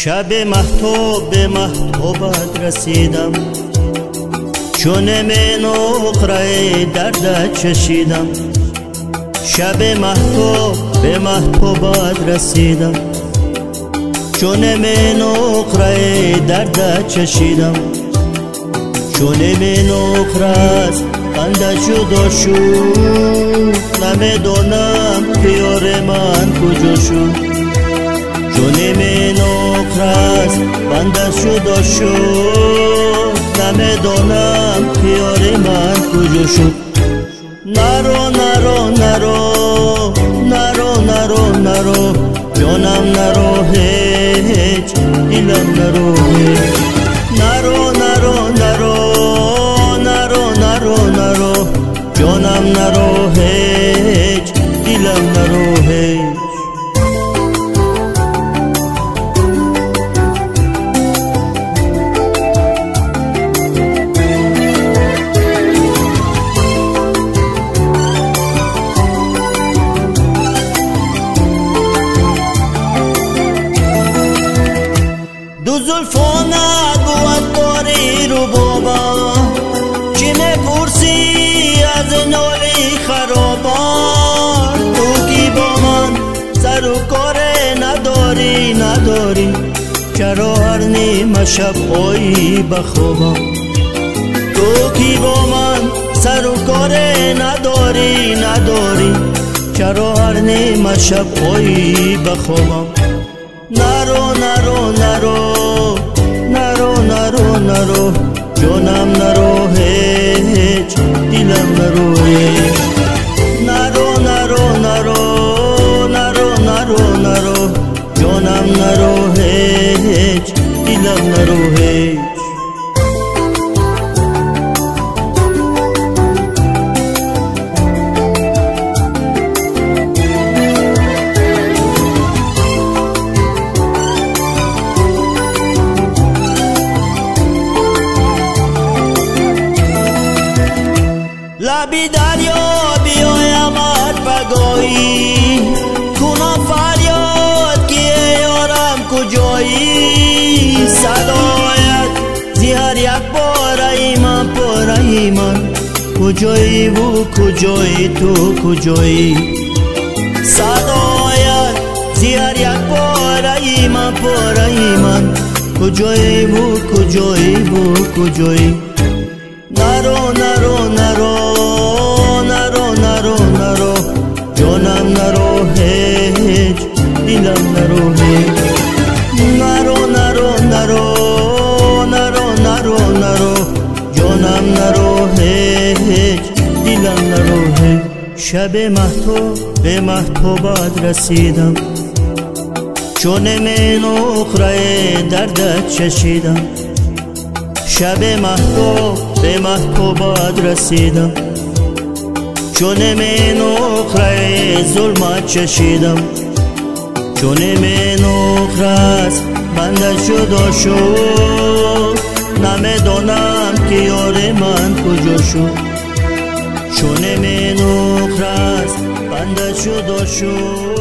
شب مهتاب به مهتابت رسیدم، چون من اخره درد چشیدم. شب مهتاب به مهتابت رسیدم، چون من اخره درد چشیدم. چون من اخره بنده جدا شد، نمیدانم که یار من کجا شد. چون من اخره بنده جدا شد، نمیدانم که یار من کجا شد. نرو نرو نرو نرو نرو نرو جانم، نرو هیچ دلم نرو هیچ. نرو نرو نرو نرو نرو نرو جانم، نرو هیچ دلم نرو هیچ. دو زلفانت بود داری رو بابا، چی میپرسی از نالی خرابان؟ تو کی با من سر و کار نداری، چرا هر نیمه شب پایی بخوابم؟ تو کی با من سر و کار نداری، چرا هر نیمه شب پایی بخوابم؟ نرو نرو نرو نرو نرو نرو جانم، نرو هیچ دلم نرو هیچ. نرو نرو نرو نرو نرو نرو جانم، نرو هیچ دلم نرو هیچ. لبی دریا بیایم پگاهی، کنم فریاد که یارم کجایی؟ صدایت زهر یک بار ایمان پر ایمان، کجایی و کجایی تو کجایی؟ صدایت زهر یک بار ایمان پر ایمان، کجایی و کجایی و کجایی؟ نرو نرو نرو نرو نرو نرو جانم، نرو هیچ دلم نرو هیچ. نرو نرو نرو نرو نرو نرو جانم، نرو هیچ دلم نرو هیچ. شب مهتاب به مهتابت رسیدم، چون من اخره درد چشیدم. شب مهتاب به مهتابت رسیدم، چون من اخره ظلمت چشیدم. چون من اخره بنده جدا شد، نمیدانم که یار من کجا شد. چون من اخره بنده جدا شد.